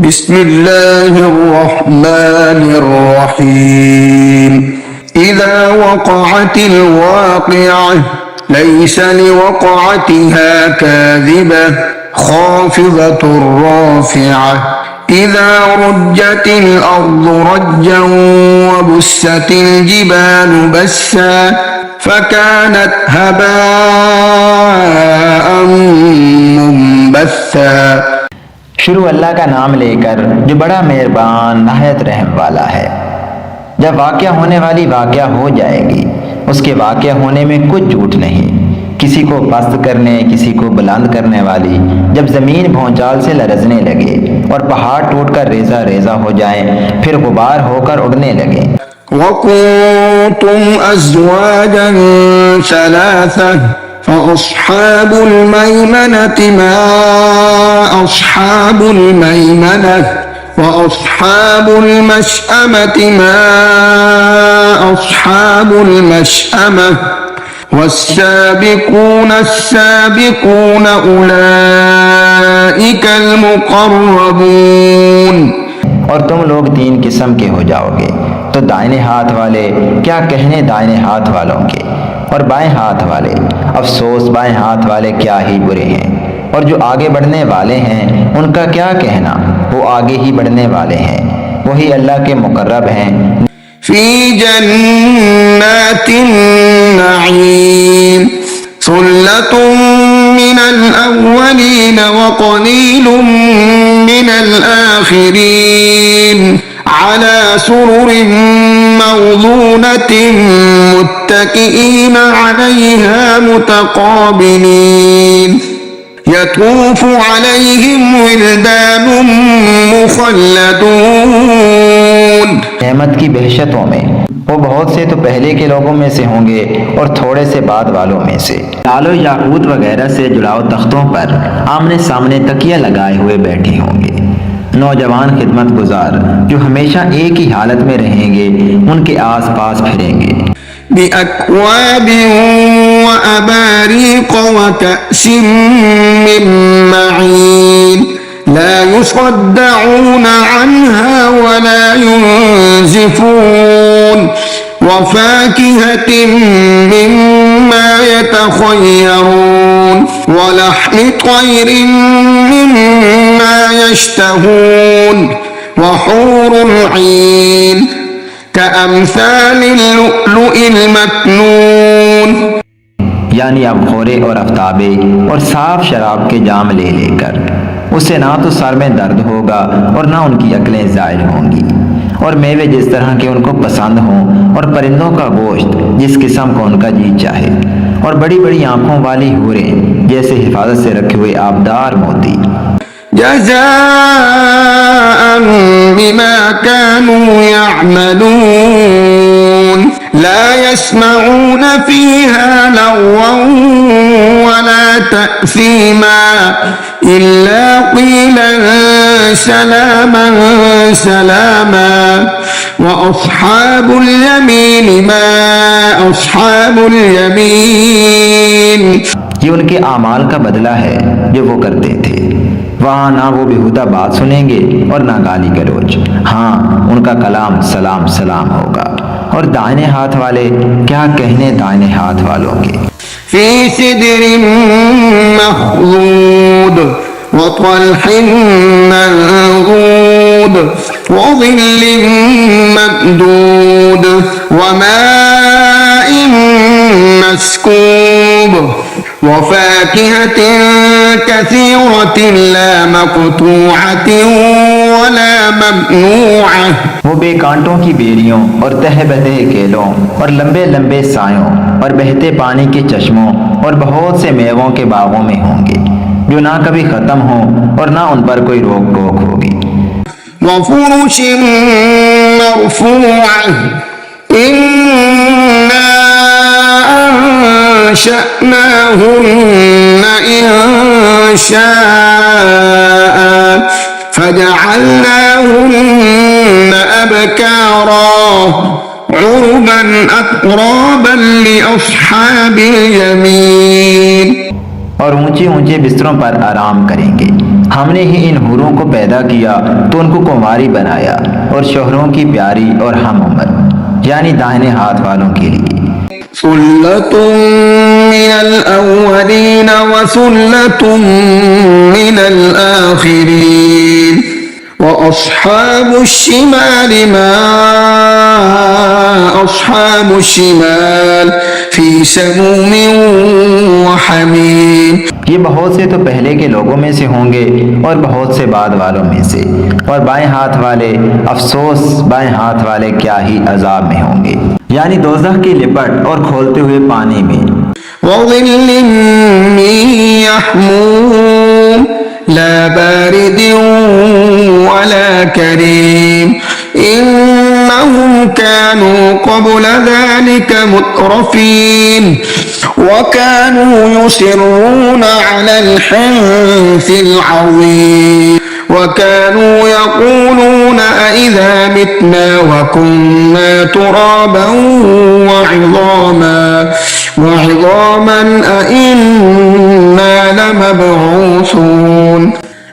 बिस्मिल्लाहिर्रहमानिर्रहीम। इज़ा वक़अतिल वाक़िअह लैस लिवक़अतिहा काज़िबह ख़ाफ़िज़तुर राफ़िअह। इज़ा रुज्जतिल अर्ज़ु रज्जन वबुस्सतिल जिबालु बस्सा फ़कानत हबाअन मुंबस्सा। शुरू अल्लाह का नाम लेकर जो बड़ा मेहरबान नहायत रहम वाला है। जब वाक़या होने वाली वाक़या हो जाएगी, उसके वाक़या होने में कुछ झूठ नहीं। किसी को पस्त करने, किसी को बुलंद करने वाली जब ज़मीन भौचाल से लरज़ने लगे और पहाड़ टूटकर रेज़ा रेज़ा हो जाए, फिर गुबार होकर उड़ने लगे। वकुंतुम अज़वाजन सलासा फ़अस्हाबुल मैमनति मा अस्हाबुल मैमनह वअस्हाबुल मशअमति मा अस्हाबुल मशअमह वस्साबिकून अस्साबिकून उलाइकल मुक़र्रबून। और तुम लोग तीन किस्म के हो जाओगे, तो दाहिने हाथ वाले क्या कहने दाहिने हाथ वालों के, और बाएं हाथ वाले अफसोस बाएं हाथ वाले क्या ही बुरे हैं। और जो आगे बढ़ने वाले हैं उनका क्या कहना, वो आगे ही बढ़ने वाले हैं, वही अल्लाह के मुकर्रब हैं। फी जन्नातिन नईम सुल्लतुम मिनल अव्वलीन व क़लीलुम मिनल आखिरीन अला सुरुरिन मौज़ूनतिन मुत्तकिईन अलैहा मुतक़ाबिलीन यतूफ़ु अलैहिम विल्दानुम मुख़ल्लदून। नेमत की बहशतों में वो बहुत से तो पहले के लोगों में से होंगे और थोड़े से बाद वालों में से। लालो याकूत वगैरह से जुड़ाव तख्तों पर आमने सामने तकिया लगाए हुए बैठे होंगे। नौजवान खिदमत गुजार जो हमेशा एक ही हालत में रहेंगे, उनके आस पास फिरेंगे। बिअक्वाबिन व अबारीक़ व कअसिन मिन मईन ला युसद्दऊन अन्हा व ला युनज़िफून व फ़ाकिहतिन मिम्मा यतख़य्यरून व लहमि तयरिन मिम्मा यश्तहून व हूरुल ईन कअम्सालिल लुअलुइल मकनून। यानी अबखोरे और आफ्ताबे और साफ शराब के जाम ले लेकर उसे ना तो सर में दर्द होगा और ना उनकी अक्लें ज़ायल होंगी, और मेवे जिस तरह के उनको पसंद हों, और परिंदों का गोश्त जिस किस्म का उनका जी चाहे, और बड़ी बड़ी आंखों वाली हूरें जैसे हिफाजत से रखे हुए आबदार मोती। जज़ाअन बिमा कानू यअमलून ला यस्मऊन फीहा लग़वन वला तअसीमा इल्ला क़ीलन सलामन सलामा व अस्हाबुल यमीन मा अस्हाबुल यमीन। ये उनके आमाल का बदला है जो वो करते थे। वहाँ ना वो बेहुदा बात सुनेंगे और ना गाली गलौज। हाँ, उनका कलाम सलाम सलाम होगा। और दाहिने हाथ वाले क्या कहने दाहिने हाथ वालों के। फी सिदरिन मख़्ज़ूद व तल्हिन मंज़ूद व ज़िल्लिन ममदूद व माइन मस्कूब व फ़ाकिहतिन कसीरतिन ला मक़तूअतिन व ला ममनूअह। वो बेकांटों की बेरियों और तह बंधे केलों और लंबे लंबे सायों और बहते पानी के चश्मों और बहुत से मेवों के बागों में होंगे, जो ना कभी खत्म हो और ना उन पर कोई रोक टोक होगी। व फ़ुरुशिन मरफ़ूअह इन्ना अंशअनाहुन्न इंशाअ फजअलनाहुन्न अबकारा उरुबन अतराबन लिअस्हाबिल यमीन। और ऊंचे ऊंचे बिस्तरों पर आराम करेंगे। हमने ही इन हूरों को पैदा किया तो उनको कुंवारी बनाया और शोहरों की प्यारी और हम उम्र, यानी दाहिने हाथ वालों के लिए। सुल्लतुम मिनल अव्वलीन व सुल्लतुम मिनल आखिरीन व अस्हाबुश शिमाल मा अस्हाबुश शिमाल फी समूमिन व हमीम। ये बहुत से तो पहले के लोगों में से होंगे और बहुत से बाद वालों में से, और बाएं हाथ वाले अफसोस बाएं हाथ वाले क्या ही अजाब में होंगे, यानी दोज़ख की लिपट और खोलते हुए पानी में। वज़िल्लिम मिन यहमूम ला बारिदिन वला करीम इन्नहुम कानू क़ब्ल ज़ालिका मुत्रफीन वकानू युसिर्रून अलल हिन्सिल अज़ीम वकानू यक़ूलून अइज़ा मितना वकुन्ना तुराबन वइज़ामन अइन्ना लमबऊसून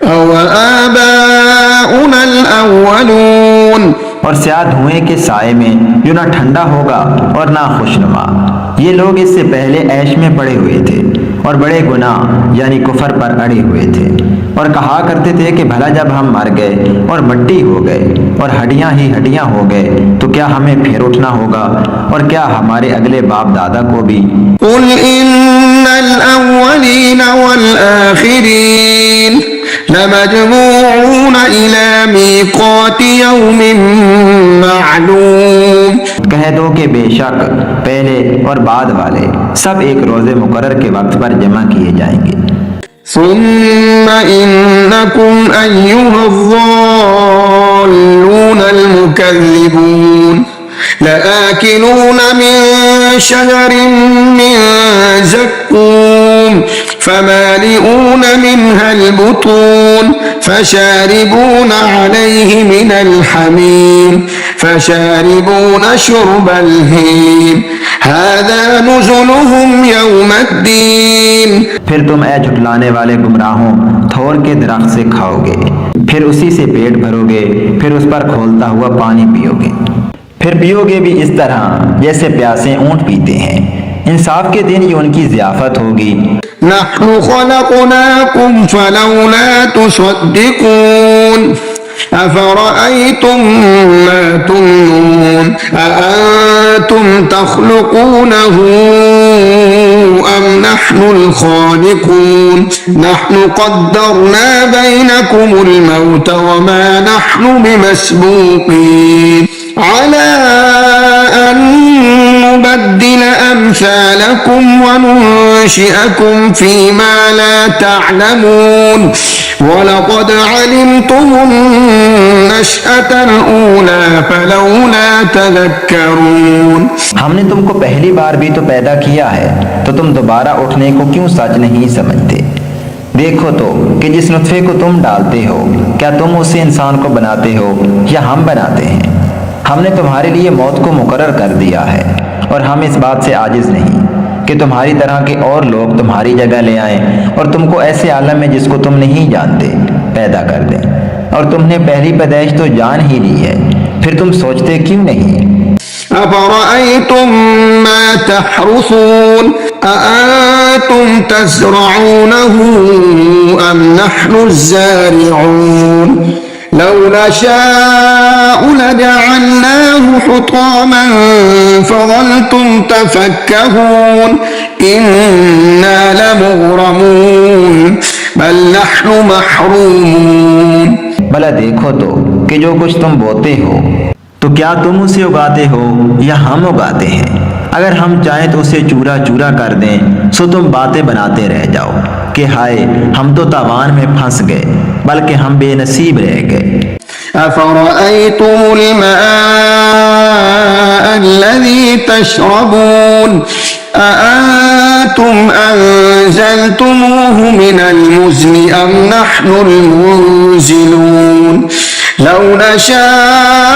अव आबाउनल अव्वलून। और स्याह धुएं के साए में जो ना ठंडा होगा और ना खुशनुमा। ये लोग इससे पहले ऐश में पड़े हुए थे और बड़े गुनाह यानी कुफर पर अड़े हुए थे, और कहा करते थे कि भला जब हम मर गए और मिट्टी हो गए और हड्डियां ही हड्डियां हो गए तो क्या हमें फिर उठना होगा, और क्या हमारे अगले बाप दादा को भी। कुल इन्नल अव्वलीन वल आखिरीन लमजमूऊन इला मीक़ाति यौमिन मालूम। कह दो कि बेशक पहले और बाद वाले सब एक रोजे मुकर्रर के वक्त पर जमा किए जाएंगे। सुम्मा इन्नकुम अय्युहज़ ज़ाल्लूनल मुकज़्ज़िबून लआकिलून मिन शजरिन मिन ज़क्कूम फमालिऊन मिनहल बुतून फशारिबून अलैहि मिनल हमीम फशारिबून शुर्बल हीम हाज़ा नुज़ुलुहुम यौमद्दीन। फिर तुम ऐ झुटलाने वाले गुमराहों थोर के दरख्त से खाओगे, फिर उसी से पेट भरोगे, फिर उस पर खोलता हुआ पानी पियोगे, फिर पियोगे भी इस तरह जैसे प्यासे ऊंट पीते हैं। इंसाफ के दिन ये उनकी ज़ियाफत होगी। नहनु खलक़नाकुम फलौला तुसद्दिक़ून अफ़रअयतुम मा तुमनून अअंतुम तख़्लुक़ूनहु अम नहनुल ख़ालिक़ून नहनु क़द्दरना बैनकुमुल मौत वमा नहनु बिमस्बूक़ीन अला अन नुबद्दिल अम्सालकुम वनुनशिअकुम फ़ीमा ला तअलमून वलक़द अलिमतुमुन नशअतल ऊला फलौला तज़क्करून। हमने तुमको पहली बार भी तो पैदा किया है, तो तुम दोबारा उठने को क्यों सच नहीं समझते? देखो तो कि जिस नुत्फे को तुम डालते हो क्या तुम उसे इंसान को बनाते हो या हम बनाते हैं? हमने तुम्हारे लिए मौत को मुकर्रर कर दिया है, और हम इस बात से आजिज नहीं कि तुम्हारी तरह के और लोग तुम्हारी जगह ले आएं और तुमको ऐसे आलम में जिसको तुम नहीं जानते पैदा कर दें। और तुमने पहली पैदाइश तो जान ही ली है, फिर तुम सोचते क्यों नहीं? अफ़रअयतुम मा तहरुसून अअंतुम तज़रऊनहु अम नहनुज़ ज़ारिऊन लौ नशाअ लजअलनाहु हुतामन फज़ल्तुम तफ़क्कहून इन्ना लमुग़रमून बल नहनु महरूमून। भला देखो तो कि जो कुछ तुम बोते हो तो क्या तुम उसे उगाते हो या हम उगाते हैं? अगर हम चाहें तो उसे चूरा चूरा कर दें, सो तुम बातें बनाते रह जाओ कि हाय हम तो तावान में फंस गए, बल्कि हम बेनसीब रह गए। अफ़रअयतुमुल माअ अल्लज़ी तशरबून अअंतुम अंज़लतुमूहु मिनल मुज़्नि अम नहनुल मुनज़िलून लौ नशाअ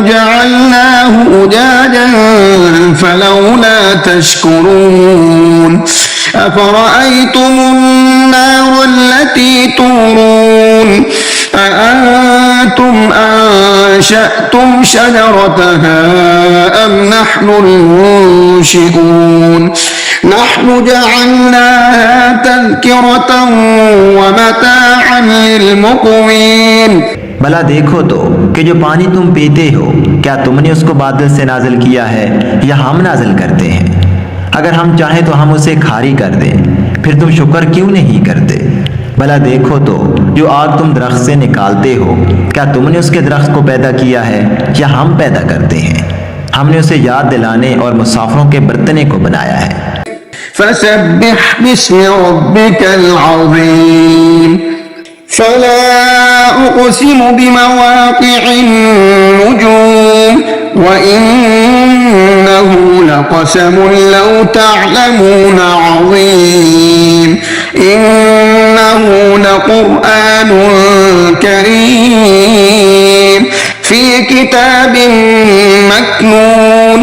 जअलनाहु उजाजन फलौला तशकुरून أفرأيتم النار التي تورون أأنتم أنشأتم شجرتها أم نحن المنشئون نحن جعلناها تذكرة ومتاعا للمقوين। भला देखो तो कि जो पानी तुम पीते हो क्या तुमने उसको बादल से नाजिल किया है या हम नाजिल करते हैं? अगर हम चाहें तो हम उसे खारी कर दें, फिर तुम शुक्र क्यों नहीं करते? भला देखो तो जो आग तुम दरख्त से निकालते हो क्या तुमने उसके दरख्त को पैदा किया है या हम पैदा करते हैं? हमने उसे याद दिलाने और मुसाफिरों के बरतने को बनाया है। फसब्बिह बिस्मि रब्बिकल अज़ीम फला उक़सिमु बिमवाक़िअन नुजूम व इन्नहु लक़समुन लौ तअलमून अज़ीम इन्नहु लक़ुरआनुन करीम फ़ी किताबिन मकनून।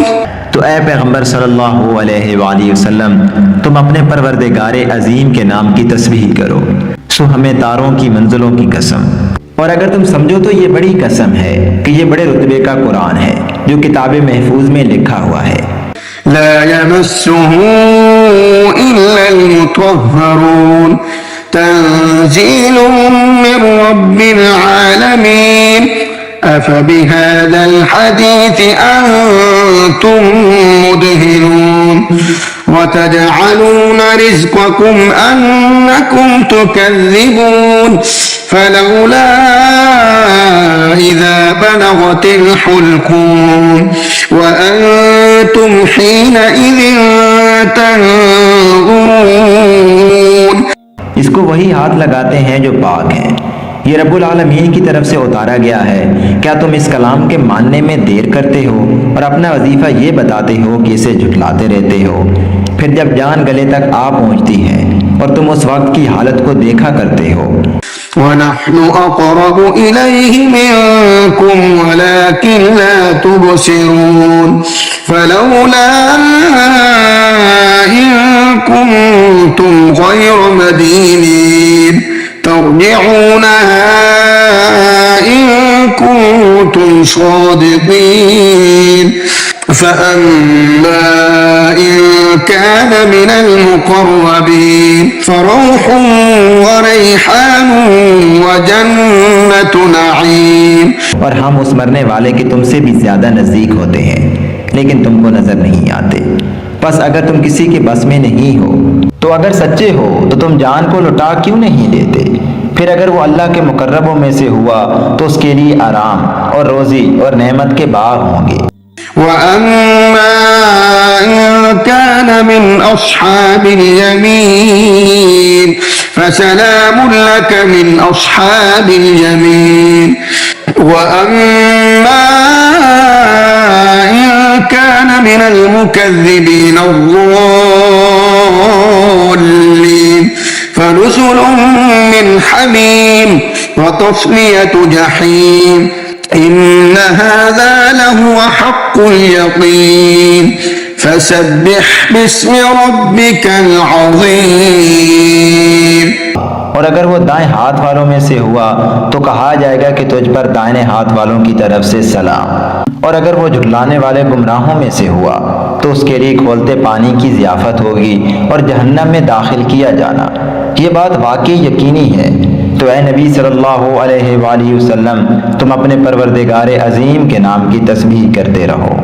तो ए पैगंबर सल्लल्लाहु अलैहि वसल्लम तुम अपने परवरदिगार अजीम के नाम की तस्बीह करो। सो हमें तारों की मंजिलों की कसम, और अगर तुम समझो तो ये बड़ी कसम है कि ये बड़े रुतबे का कुरान है जो किताब महफूज में लिखा हुआ है। ला यमस्सुहु इल्लल मुतहहरून तंजीलुम मिर रब्बिल आलमीन अफबिहाज़ल हदीस अंतुम मुदहिनून वतजअलून रिज़्क़कुम अन्नकुम तुकज़्ज़िबून फलौला इज़ा बलगतिल हुल्क़ूम वअंतुम हीनइज़िन तंज़ुरून। इसको वही हाथ लगाते हैं जो पाक हैं, ये रब्बुल आलमीन की तरफ से उतारा गया है। क्या तुम इस कलाम के मानने में देर करते हो और अपना वजीफा ये बताते हो कि इसे झुठलाते रहते हो? फिर जब जान गले तक आ पहुंचती है और तुम उस वक्त की हालत को देखा करते हो। वनहनु अक़रबु इलैहि मिनकुम वलाकिन ला तुबसिरून फलौला इन कुंतुम गैर मदीनीन तर्जिऊनहा इन कुंतुम सादिकीन फअम्मा इन कान मिनल मुक़र्रबीन फरौह व रैहान व जन्नतु नईम। और हम उस मरने वाले के तुमसे भी ज्यादा नजदीक होते हैं लेकिन तुमको नजर नहीं आते। बस अगर तुम किसी के बस में नहीं हो तो अगर सच्चे हो तो तुम जान को लुटा क्यों नहीं लेते? फिर अगर वो अल्लाह के मुकर्रबों में से हुआ तो उसके लिए आराम और रोजी और नेमत के बाग होंगे। वअम्मा इन कान मिन अस्हाबिल यमीन फसलामुन लक मिन अस्हाबिल यमीन वअम्मा इन कान मिनल मुकज़्ज़िबीन अज़्ज़ालिमीन फनुज़ुलुम मिन हमीम व तस्लियतु जहीम इन्न हाज़ा लहुव हक़्क़ुल यक़ीन फसब्बिह बिस्मि रब्बिकल अज़ीम। और अगर वो दाएं हाथ वालों में से हुआ तो कहा जाएगा कि तुझ पर दाहिने हाथ वालों की तरफ से सलाम। और अगर वो झुठलाने वाले गुमराहों में से हुआ तो उसके लिए खोलते पानी की ज़ियाफ़त होगी और जहन्नम में दाखिल किया जाना। ये बात वाकई यकीनी है। तो ए नबी सल्लल्लाहु अलैहि वसल्लम तुम अपने परवरदिगार अजीम के नाम की तस्बीह करते रहो।